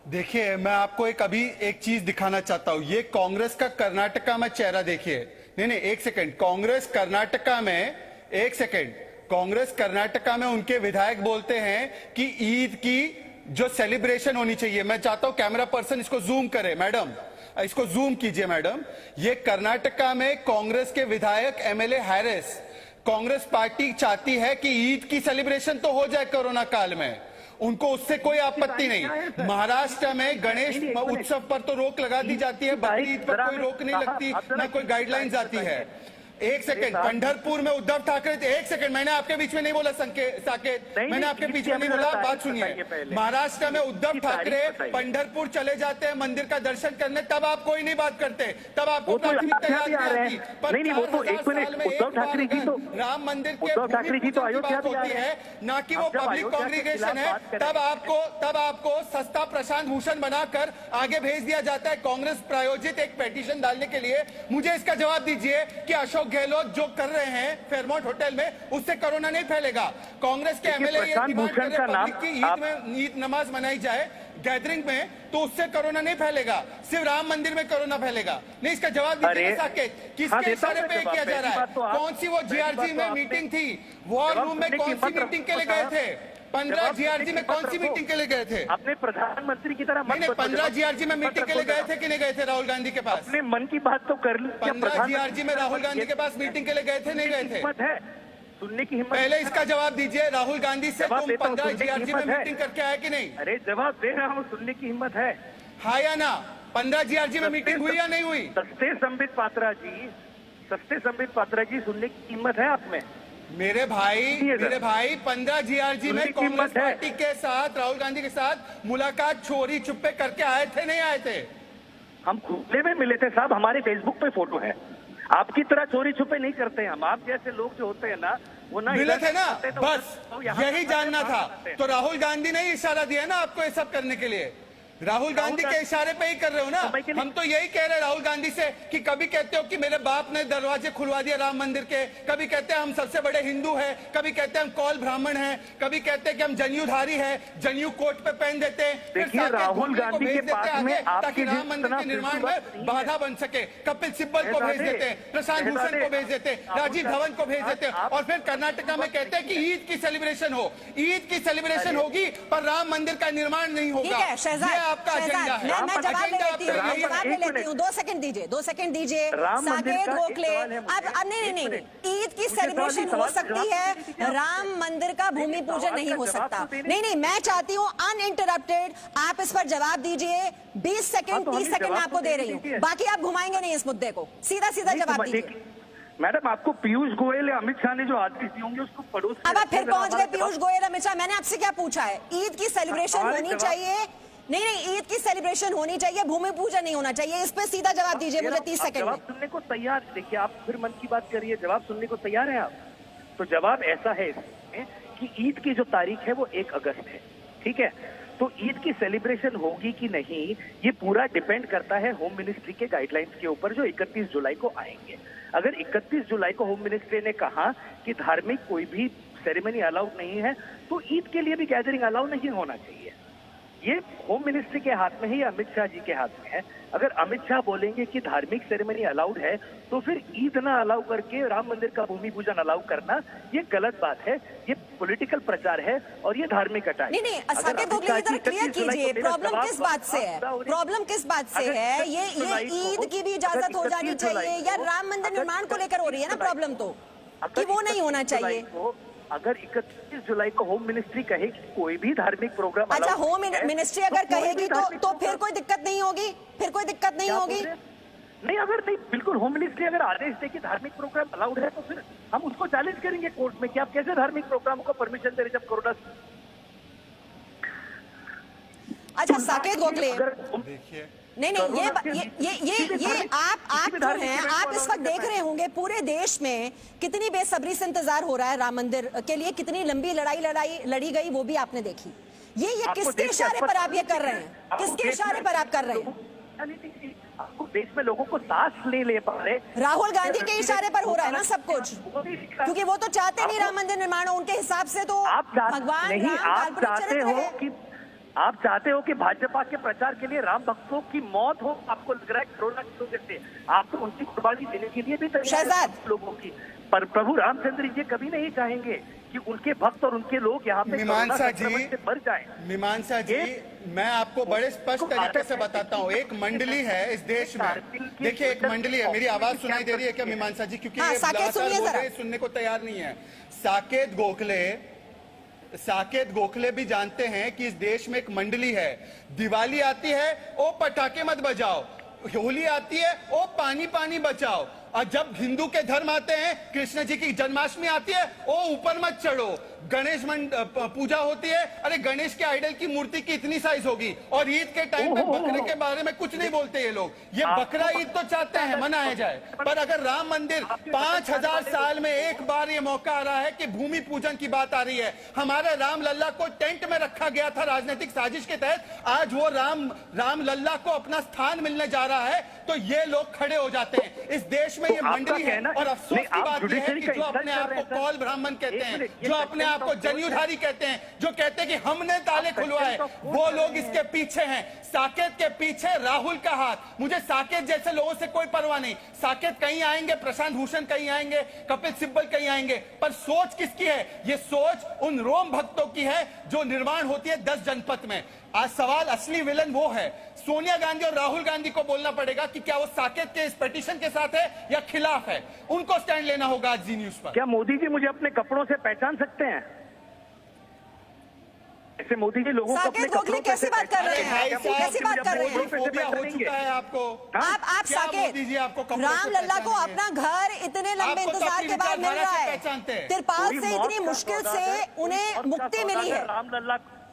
देखिए, मैं आपको एक चीज दिखाना चाहता हूं। ये कांग्रेस का कर्नाटका में चेहरा देखिए। नहीं, एक सेकंड। कांग्रेस कर्नाटका में, एक सेकंड, कांग्रेस कर्नाटका में उनके विधायक बोलते हैं कि ईद की जो सेलिब्रेशन होनी चाहिए। मैं चाहता हूं कैमरा पर्सन इसको जूम करे। मैडम, इसको जूम कीजिए मैडम। ये कर्नाटका में कांग्रेस के विधायक एमएलए हैरिस, कांग्रेस पार्टी चाहती है कि ईद की सेलिब्रेशन तो हो जाए कोरोना काल में, उनको उससे कोई आपत्ति नहीं। महाराष्ट्र में गणेश उत्सव पर तो रोक लगा दी जाती है, बकरी ईद पर कोई रोक नहीं लगती, ना कोई गाइडलाइंस आती है। एक सेकंड, पंढरपुर में उद्धव ठाकरे, एक सेकंड, मैंने आपके बीच में नहीं बोला साकेत, मैंने आपके बीच में नहीं बोला, बात सुनिए। महाराष्ट्र में उद्धव ठाकरे पंढरपुर चले जाते हैं मंदिर का दर्शन करने, तब आप कोई नहीं बात करते, तब आपको प्राथमिकता याद नहीं आती। पर 4000 साल में एक बार राम मंदिर के बात होती है, ना कि वो पब्लिक कांग्रीगेशन है, तब आपको सस्ता प्रशांत भूषण बनाकर आगे भेज दिया जाता है कांग्रेस प्रायोजित एक पिटीशन डालने के लिए। मुझे इसका जवाब दीजिए कि अशोक गहलोत जो कर रहे हैं फेयरमाउंट होटल में, उससे कोरोना नहीं फैलेगा। कांग्रेस के एमएलए ये डिमांड कर रहे हैं पब्लिक की ईद नमाज मनाई जाए गैदरिंग में, तो उससे कोरोना नहीं फैलेगा, सिर्फ राम मंदिर में कोरोना फैलेगा। नहीं, इसका जवाब दीजिए साकेत, किसके इशारे पे किया जा रहा है? कौन सी वो जीआरजी में मीटिंग थी, वॉर रूम में कौन सी मीटिंग के लिए गए थे? 15 जीआरजी में कौन सी मीटिंग के लिए गए थे? अपने प्रधानमंत्री की तरह नहीं, 15 जीआरजी में मीटिंग के लिए गए थे कि नहीं गए थे राहुल गांधी के पास? अपने मन की बात तो कर ली। 15 जीआरजी में राहुल गांधी के पास मीटिंग के लिए गए थे, नहीं गए थे? हिम्मत है सुनने की, हिम्मत। पहले इसका जवाब दीजिए, राहुल गांधी से तुम 15 जीआरजी में मीटिंग करके आए कि नहीं? अरे जवाब दे रहा हूँ, सुनने की हिम्मत है? हाँ या ना? 15 जीआरजी में मीटिंग हुई या नहीं हुई? सस्ते संबित पात्रा जी, सुनने की हिम्मत है आप में? मेरे भाई 15 जीआरजी में कांग्रेस पार्टी के साथ, राहुल गांधी के साथ मुलाकात चोरी छुपे करके आए थे, नहीं आए थे? हम खुले में मिले थे साहब, हमारे फेसबुक पे फोटो है। आपकी तरह चोरी छुपे नहीं करते हम। आप जैसे लोग जो होते हैं ना, वो ना मिले थे ना, तो बस यही जानना था। तो राहुल गांधी ने इशारा दिया ना आपको ये सब करने के लिए? राहुल गांधी के इशारे पे ही कर रहे हो ना? हम तो यही कह रहे हैं राहुल गांधी से कि कभी कहते हो कि मेरे बाप ने दरवाजे खुलवा दिए राम मंदिर के, कभी कहते हैं हम सबसे बड़े हिंदू हैं, कभी कहते हैं हम कौल ब्राह्मण हैं, कभी कहते हैं कि हम जनेऊधारी हैं, जनेऊ कोट पे पहन देते हैं, देखिए राहुल गांधी के पास में ताकि राम मंदिर के निर्माण में बाधा बन सके। कपिल सिब्बल को भेज देते हैं, प्रशांत भूषण को भेज देते हैं, राजीव धवन को भेज देते हैं, और फिर कर्नाटका में कहते हैं कि ईद की सेलिब्रेशन हो, ईद की सेलिब्रेशन होगी पर राम मंदिर का निर्माण नहीं होगा। आपका एजेंडा है। मैं जवाब ले लेती हूँ, 2 सेकंड दीजिए। साकेत गोखले, अब नहीं, ईद की सेलिब्रेशन हो सकती है, राम मंदिर का भूमि पूजन नहीं हो सकता। नहीं, मैं चाहती हूँ अनइंटरप्टेड आप इस पर जवाब दीजिए। 20 सेकंड 30 सेकंड मैं आपको दे रही हूँ, बाकी आप घुमाएंगे नहीं इस मुद्दे को, सीधा जवाब दीजिए। मैडम, आपको पीयूष गोयल या अमित शाह ने जो आदेश दिए होंगे उसको पड़ोस। अब आप फिर पहुंच गए पीयूष गोयल अमित शाह। मैंने आपसे क्या पूछा है? ईद की सेलिब्रेशन होनी चाहिए, नहीं, ईद की सेलिब्रेशन होनी चाहिए, भूमि पूजन नहीं होना चाहिए। इस पे सीधा जवाब दीजिए मुझे 30 सेकंड में। जवाब सुनने को तैयार, देखिए आप फिर मन की बात करिए, जवाब सुनने को तैयार है आप? तो जवाब ऐसा है इसमें कि ईद की जो तारीख है वो 1 अगस्त है, ठीक है? तो ईद की सेलिब्रेशन होगी कि नहीं, ये पूरा डिपेंड करता है होम मिनिस्ट्री के गाइडलाइंस के ऊपर, जो 31 जुलाई को आएंगे। अगर 31 जुलाई को होम मिनिस्ट्री ने कहा कि धार्मिक कोई भी सेरेमनी अलाउड नहीं है, तो ईद के लिए भी गैदरिंग अलाउ नहीं होना चाहिए। ये होम मिनिस्ट्री के हाथ में ही, अमित शाह जी के हाथ में है। अगर अमित शाह बोलेंगे कि धार्मिक सेरेमनी अलाउड है, तो फिर ईद ना अलाउ करके राम मंदिर का भूमि पूजन अलाउ करना ये गलत बात है, ये पॉलिटिकल प्रचार है और ये धार्मिक अटैक। नहीं, साकेत गोखले इधर क्लियर कीजिए, प्रॉब्लम किस बात से है? प्रॉब्लम किस बात से है? ये ईद की भी इजाजत हो जानी चाहिए, या राम मंदिर निर्माण को लेकर हो रही है ना प्रॉब्लम, तो कि वो नहीं होना चाहिए? अगर 31 जुलाई को होम मिनिस्ट्री कहे कि कोई भी धार्मिक प्रोग्राम, अच्छा, होम मिनिस्ट्री अगर कहेगी तो फिर कोई दिक्कत नहीं होगी? नहीं, अगर नहीं, बिल्कुल होम मिनिस्ट्री अगर आदेश दे कि धार्मिक प्रोग्राम अलाउड है, तो फिर हम उसको चैलेंज करेंगे कोर्ट में कि आप कैसे धार्मिक प्रोग्रामों को परमिशन दे रहे जब कोरोना। अच्छा साकेत गोखले, देखिए, नहीं, ये आप जो हैं, आप इस वक्त देख रहे होंगे पूरे देश में कितनी बेसब्री से इंतजार हो रहा है राम मंदिर के लिए, कितनी लंबी लड़ाई लड़ी गई, वो भी आपने देखी। ये किसके इशारे पर आप ये कर रहे हैं? किसके इशारे पर आप कर रहे हैं? आपको देश में लोगों को सांस ले पा रहे, राहुल गांधी के इशारे पर हो रहा है ना सब कुछ, क्योंकि वो तो चाहते नहीं राम मंदिर निर्माण हो, उनके हिसाब से तो आप भगवान नहीं, आप चाहते हो कि आप चाहते हो कि भाजपा के प्रचार के लिए राम भक्तों की मौत हो, आपको लग रहा है कोरोना की वजह से आप तो उनकी कुर्बानी देने के लिए भी तैयार शहजाद। हैं लोगों की, पर प्रभु रामचंद्र जी कभी नहीं चाहेंगे कि उनके भक्त और उनके लोग यहाँ पे मीमांसा कोरोना संक्रमण से मर जाएं। मीमांसा जी, मैं आपको बड़े स्पष्ट तरीके से बताता हूँ। एक मंडली है इस देश में, देखिए एक मंडली है। मेरी आवाज सुनाई दे रही है क्या मीमांसा जी? क्योंकि हाँ, ये साकेत सुनिए लगातार बोल जरा। रहे हैं, सुनने को तैयार नहीं है। साकेत गोखले भी जानते हैं कि इस देश में एक मंडली है। दिवाली आती है, ओ पटाखे मत बजाओ। होली आती है, ओ पानी पानी बचाओ। और जब हिंदू के धर्म आते हैं, कृष्ण जी की जन्माष्टमी आती है, ओ ऊपर मत चढ़ो। गणेश पूजा होती है, अरे गणेश के आइडल की मूर्ति की इतनी साइज होगी। और ईद के टाइम पे बकरे के बारे में कुछ नहीं बोलते ये लोग। ये बकरा ईद तो चाहते हैं मनाया जाए, पर अगर राम मंदिर 5000 साल में एक बार ये मौका आ रहा है कि भूमि पूजन की बात आ रही है। हमारे राम लल्ला को टेंट में रखा गया था राजनीतिक साजिश के तहत। आज वो राम लल्ला को अपना स्थान मिलने जा रहा है, तो ये लोग खड़े हो जाते हैं। इस देश में ये मंडली है, और अफसोस की बात यह है कि जो अपने आप को कौल ब्राह्मण कहते हैं, जो अपने आप को जनेऊधारी कहते हैं, जो कहते हैं कि हमने ताले खुलवाए, वो लोग इसके पीछे हैं। साकेत के पीछे राहुल का हाथ। मुझे साकेत जैसे लोगों से कोई परवाह नहीं। साकेत कहीं आएंगे, प्रशांत भूषण कहीं आएंगे, कपिल सिब्बल कहीं आएंगे, पर सोच किसकी है? ये सोच उन रोम भक्तों की है जो निर्माण होती है 10 जनपद में। आज सवाल, असली विलन वो है। सोनिया गांधी और राहुल गांधी को बोलना पड़ेगा कि क्या वो साकेत के इस पिटीशन के साथ है या खिलाफ है। उनको स्टैंड लेना होगा आज जी न्यूज पर। क्या मोदी जी मुझे अपने कपड़ों से पहचान सकते हैं? ऐसे मोदी जी लोगों को अपने कपड़ों कैसी बात कर रहे हैं? कैसी बात कर रहे हैं? फोबिया हो चुका है आपको। आप साकेत, राम लल्ला को अपना घर इतने लंबे इंतजार के बाद मिल रहा है। तिरपाल से इतनी मुश्किल से उन्हें मुक्ति मिली है।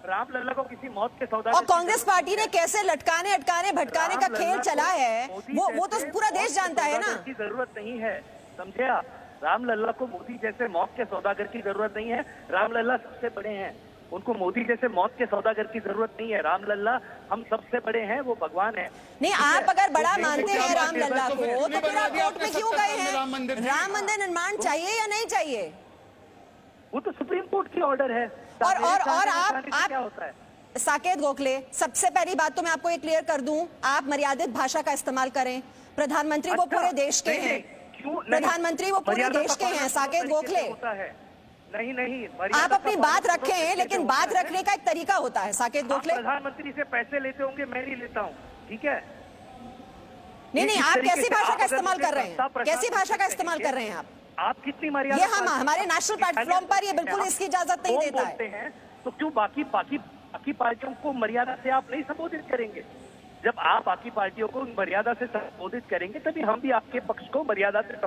राम लल्ला को किसी मौत के सौदा, और कांग्रेस पार्टी ने कैसे लटकाने अटकाने भटकाने का खेल चला है, वो तो पूरा देश जानता है ना। की जरूरत नहीं है, समझे आप? राम लल्ला को मोदी जैसे मौत के सौदागर की जरूरत नहीं है। राम लल्ला सबसे बड़े हैं, उनको मोदी जैसे मौत के सौदागर की जरूरत नहीं है। राम लल्ला हम सबसे बड़े हैं, वो भगवान है। नहीं, आप अगर बड़ा मानते हैं राम लल्ला को, तो फिर आप कोर्ट में क्यों गए हैं? राम मंदिर निर्माण चाहिए या नहीं चाहिए? वो तो सुप्रीम कोर्ट की ऑर्डर है। और आप क्या होता है? साकेत गोखले, सबसे पहली बात तो मैं आपको ये क्लियर कर दूं, आप मर्यादित भाषा का इस्तेमाल करें। प्रधानमंत्री वो पूरे देश के हैं, प्रधानमंत्री वो पूरे देश के हैं। साकेत गोखले, नहीं, आप अपनी बात रखें, लेकिन बात रखने का एक तरीका होता है। साकेत गोखले, प्रधानमंत्री से पैसे लेते होंगे, मैं नहीं लेता हूँ, ठीक है? नहीं, आप कैसी भाषा का इस्तेमाल कर रहे हैं? कैसी भाषा का इस्तेमाल कर रहे हैं आप कितनी मर्यादा? ये हम हमारे नेशनल प्लेटफॉर्म पर ये बिल्कुल इसकी इजाजत नहीं देता है। तो क्यों बाकी पार्टियों को मर्यादा से आप नहीं संबोधित करेंगे? जब आप बाकी पार्टियों को मर्यादा से संबोधित करेंगे, तभी हम भी आपके पक्ष को मर्यादा से